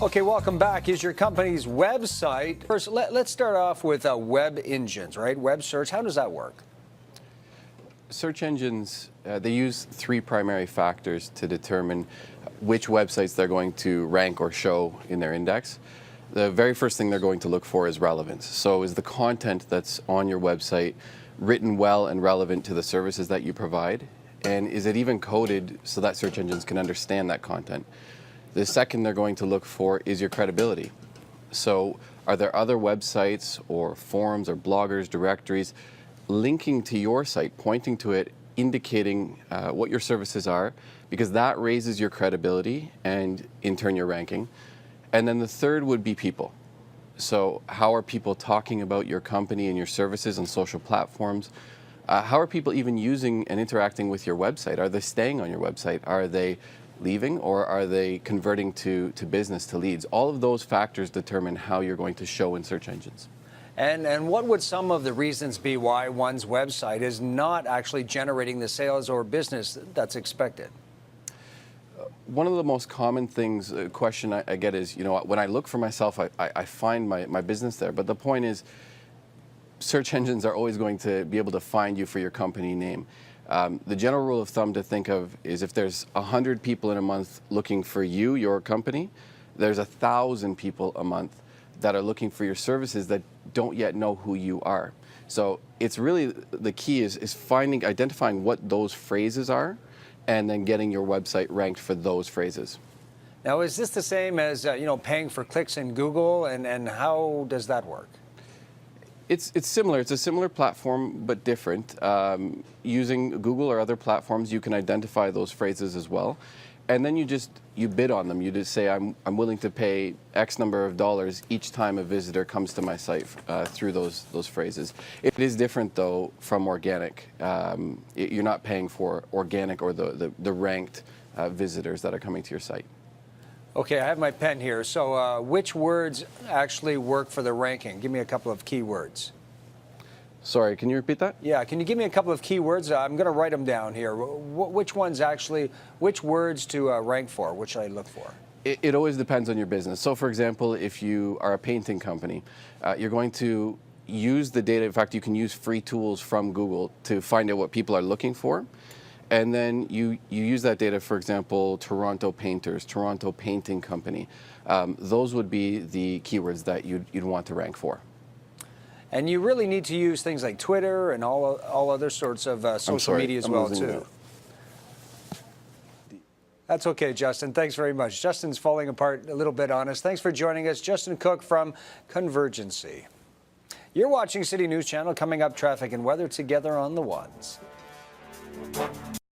Okay, welcome back. Is your company's website? First, let's start off with web engines, right? Web search. How does that work? Search engines, they use three primary factors to determine which websites they're going to rank or show in their index. The very first thing they're going to look for is relevance. So is the content that's on your website written well and relevant to the services that you provide? And is it even coded so that search engines can understand that content? The second they're going to look for is your credibility. So are there other websites or forums or bloggers, directories linking to your site, pointing to it, indicating what your services are, because that raises your credibility and in turn your ranking. And then the third would be people. So how are people talking about your company and your services on social platforms? How are people even using and interacting with your website? Are they staying on your website? Are they leaving, or are they converting to business, to leads? All of those factors determine how you're going to show in search engines. And what would some of the reasons be why one's website is not actually generating the sales or business that's expected? One of the most common things, question I get is, when I look for myself, I find my business there. But the point is, search engines are always going to be able to find you for your company name. The general rule of thumb to think of is if there's 100 people in a month looking for you, your company, there's 1,000 people a month that are looking for your services that don't yet know who you are. So it's really, the key is identifying what those phrases are and then getting your website ranked for those phrases. Now, is this the same as, paying for clicks in Google, and how does that work? It's similar. It's a similar platform, but different. Using Google or other platforms, you can identify those phrases as well. And then you bid on them. You just say, I'm willing to pay X number of dollars each time a visitor comes to my site through those phrases. It is different, though, from organic. You're not paying for organic or the ranked visitors that are coming to your site. Okay, I have my pen here. So which words actually work for the ranking? Give me a couple of keywords. Sorry, can you repeat that? Yeah, can you give me a couple of keywords? I'm going to write them down here. Which words to rank for? Which should I look for? It always depends on your business. So, for example, if you are a painting company, you're going to use the data. In fact, you can use free tools from Google to find out what people are looking for. And then you use that data, for example, Toronto painters, Toronto painting company. Those would be the keywords that you'd want to rank for. And you really need to use things like Twitter and all other sorts of social media as well, too. That's okay, Justin. Thanks very much. Justin's falling apart a little bit on us. Thanks for joining us. Justin Cook from Convurgency. You're watching City News Channel. Coming up, traffic and weather together on the ones.